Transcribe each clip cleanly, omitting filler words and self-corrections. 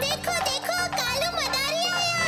देखो देखो कालू मदारी आया।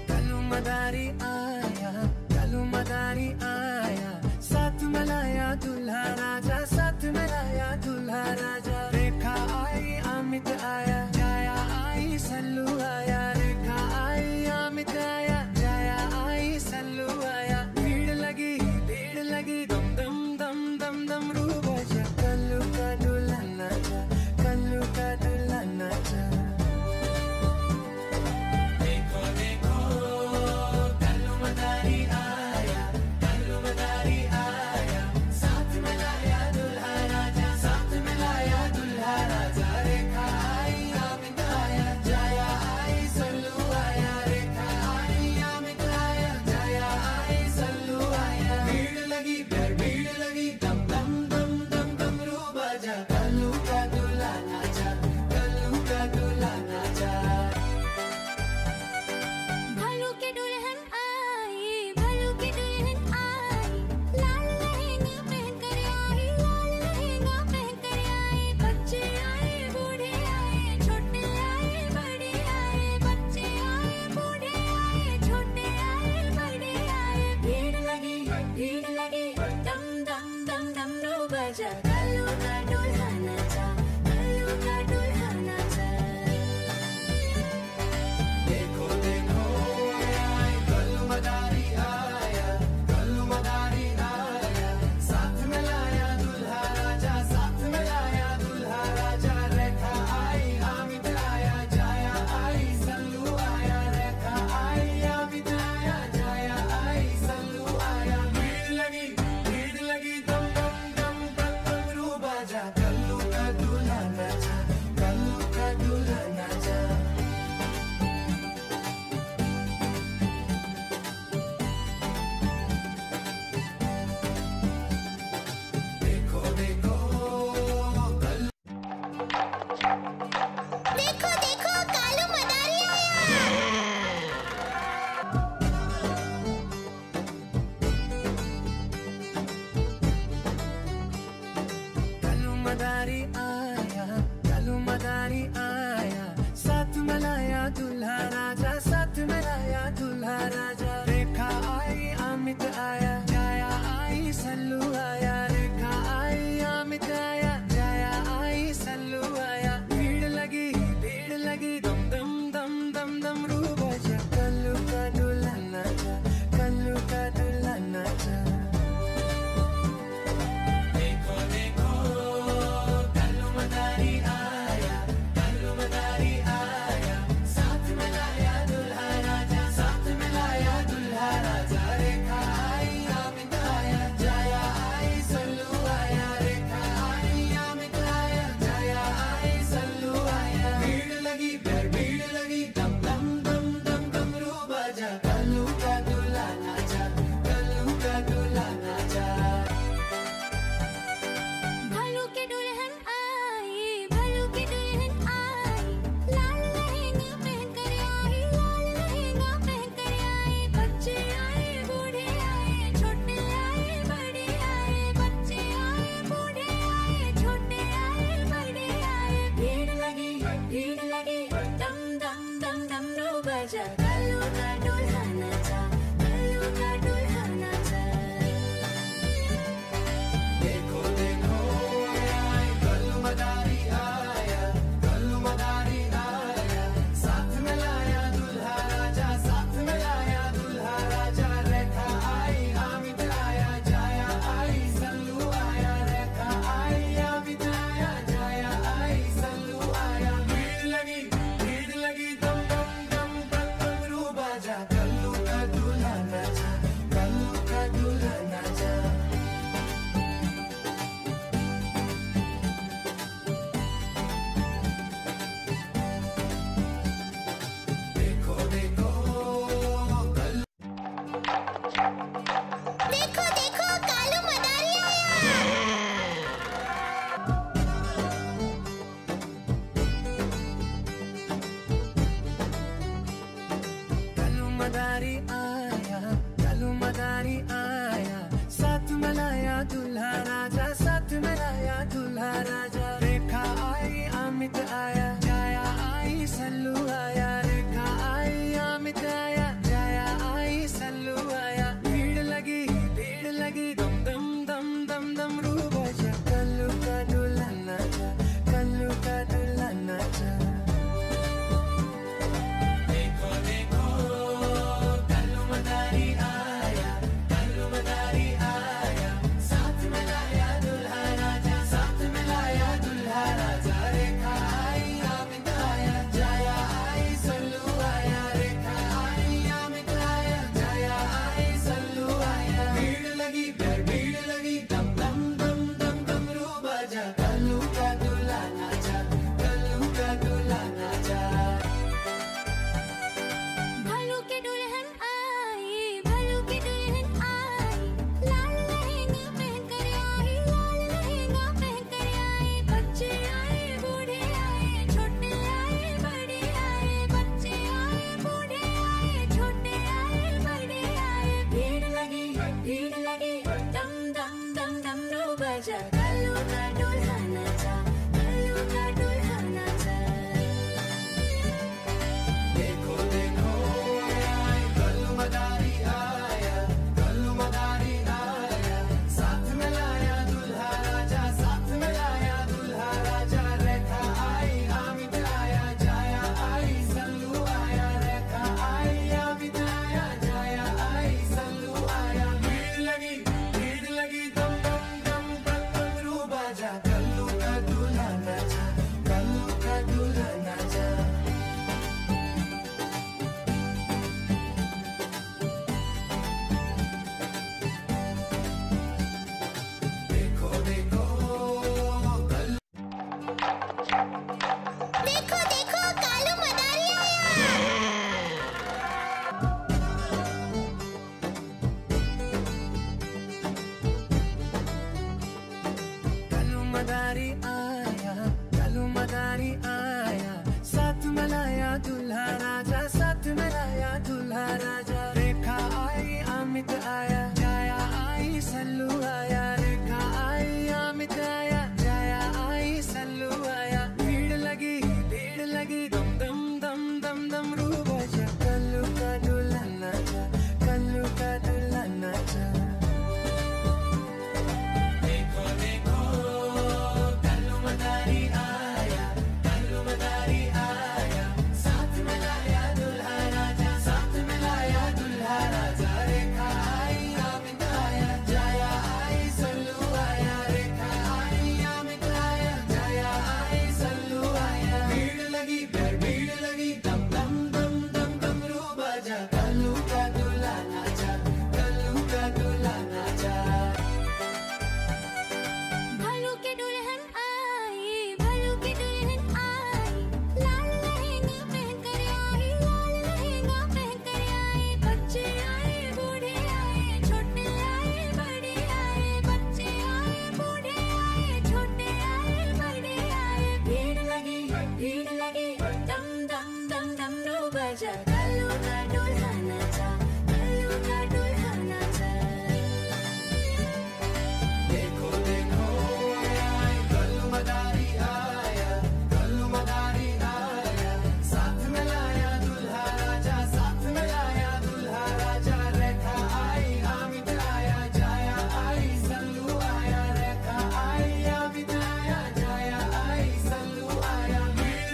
कालू मदारी आया, कालू मदारी आया, साथ में लाया दूल्हा राजा, साथ में लाया दूल्हा राजा। रेखा आई अमित आया, जाया आई सल्लू आया। रेखा आई अमित आया, जाया आई सल्लू आया। भीड़ लगी दम दम दम दम दम रू बजा। कल्लू का दूल्हा नाचा, कल्लू का दूल्हा नाचा। देखो देखो कल्लू मदारी आया, कल्लू मदारी आया, साथ में लाया दूल्हा राजा, साथ में लाया दूल्हा राजा। रेखा आई अमित आया, जाया आई सल्लू आया। रेखा आई अमित आया, जाया आई सल्लू आया। भीड़ लगी दम दम दम दम दम रू बजा। कल्लू का दूल्हा नाचा, कल्लू का दूल्हा नाचा। भालू के दुल्हन आई, भालू के दुल्हन आई। लाल लहंगा पहन कर आई, लाल लहंगा पहन कर आई। बच्चे आए बूढ़े आए, छोटे आए बड़े आए। बच्चे आए बूढ़े आए, छोटे आए बड़े आए। भीड़ लगी दम दम दम दम रू बजा। कालू का दूल्हा नाचा, कालू का दूल्हा नाचा। देखो देखो आए कल्लू मदारी आया, कल्लू मदारी आया, साथ में लाया दूल्हा राजा, साथ में लाया दूल्हा राजा। रेखा आई अमित आया, जाया आई सल्लू आया। रेखा आई अमित आया, जाया आई सल्लू आया। भीड़ लगी दम दम दम दम दम रू बजा। कल्लू का दूल्हा नाचा, कल्लू का दूल्हा नाचा। देखो देखो कल्लू देखो देखो कालू मदारी आया। कालू मदारी आया, कालू मदारी आया, साथ में लाया दूल्हा राजा, साथ में लाया दूल्हा राजा। रेखा आई अमित आया, जाया आई सल्लू आया। रेखा आई अमित आया, जाया आई सल्लू आया। भीड़ लगी दम दम दम दम दम रू बजा। कल्लू का दूल्हा नाचा, कल्लू का दूल्हा नाचा। देखो देखो कल्लू बाजा कल्लू का दूल्हा नाचा कल्लू का दूल्हा नाचा देखो देखो आए कल्लू मदारी आया कल्लू मदारी आया साथ में लाया दूल्हा राजा साथ में लाया दूल्हा राजा रेखा आई हामिद आया जाया आई सल्लू आया रेखा आई हामिद आया जाया आई सल्लू आया भीड़ लगी दम दम दम रू बाजा कल्लू का दूल्हा नाचा कल्लू का दूल्हा नाचा देखो देखो देखो देखो कालू मदारी आया कल्लू मदारी आया साथ में लाया दूल्हा राजा साथ में लाया दूल्हा राजा रेखा आई अमित आया जाया आई सल्लू आया रेखा आई अमित आया जाया आई सल्लू आया भीड़ लगी दम दम दम दम दम रू बजा कल्लू का दूल्हा नाचा कल्लू का दूल्हा नाचा देखो देखो कल्लू मदारी आया साथ में लाया दूल्हा राजा साथ में लाया दूल्हा राजा रेखा आई अमित आया जाया आई सल्लू आया रेखा आई अमित आया जाया आई सल्लू आया भीड़ लगी दम दम दम दम दम रू बजा कल्लू का दूल्हा नाचा कल्लू का दूल्हा नाचा भालू के दुल्हन आई लाल लहंगा पहन कर आई बच्चे आए बूढ़े आए छोटे आए बड़े आए बच्चे आए बूढ़े आए छोटे आए बड़े आए भीड़ लगी दम दम दम दम रू बजा कल्लू का दूल्हा नाचा कल्लू का दूल्हा नाचा देखो देखो आए कल्लू मदारी आया साथ में लाया दूल्हा राजा साथ में लाया दूल्हा राजा रेखा आई हामिद आया जाया आई सल्लू आया रेखा आई हामिद आया जाया आई सल्लू आया भीड़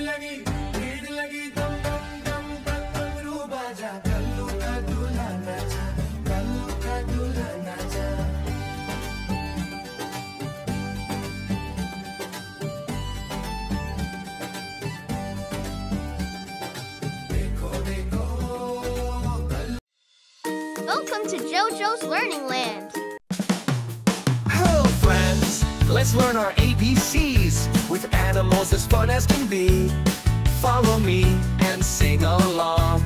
लगी दम दम दम दम रू बाजा कल्लू का दूल्हा नाचा कल्लू का दूल्हा नाचा देखो देखो Welcome to JoJo's Learning Land. Hello friends, let's learn our ABCs with animals as fun as can be. Follow me and sing along.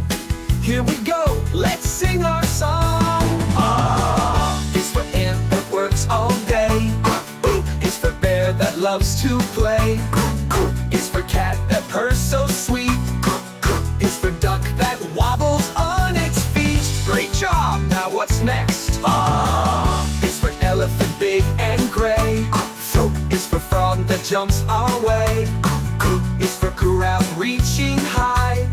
Here we go, let's sing our song. Ah is for ant that works all day. Boo is for bear that loves to play. Is for cat that purrs so sweet. Is for duck that wobbles on its feet. Great job, now what's next? Ah is for elephant big and gray. Throat is for frog that jumps our way. Is for corral reaching high.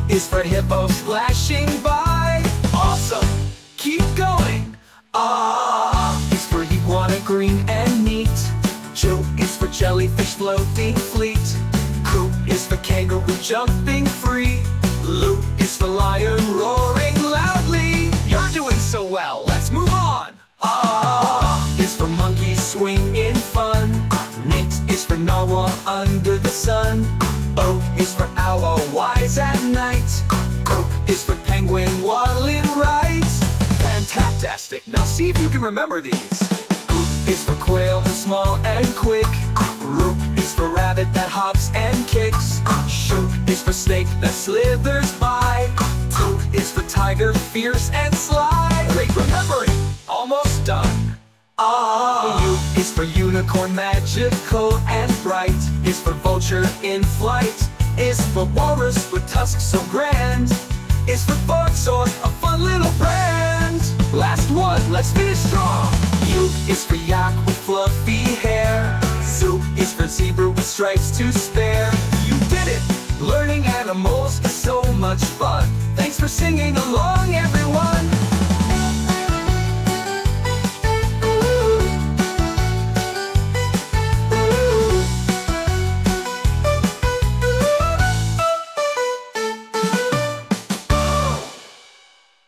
Is for hippo splashing by. Awesome, keep going. Ah is for iguana green and neat. Joe is for jellyfish floating fleet. Coo is for kangaroo jumping free. Lou is for lion roaring loudly. You're doing so well, let's move on. Ah is for monkey swinging fun. Nate is for narwhal under the sun. O is for owl wise at night. Is for penguin waddling right. Fantastic, now see if you can remember these. Is for quail that's small and quick. Roop is for rabbit that hops and kicks. Shoop is for snake that slithers by. Toot is for tiger fierce and sly. Great remembering, almost done. U is for unicorn magical and bright. Is for vulture in flight. Is for walrus with tusks so grand. Is for foxhorn, a fun little brand. Last one, let's finish strong. U is for yak with fluffy hair. Z is for zebra with stripes to spare. You did it! Learning animals is so much fun. Thanks for singing along, everyone!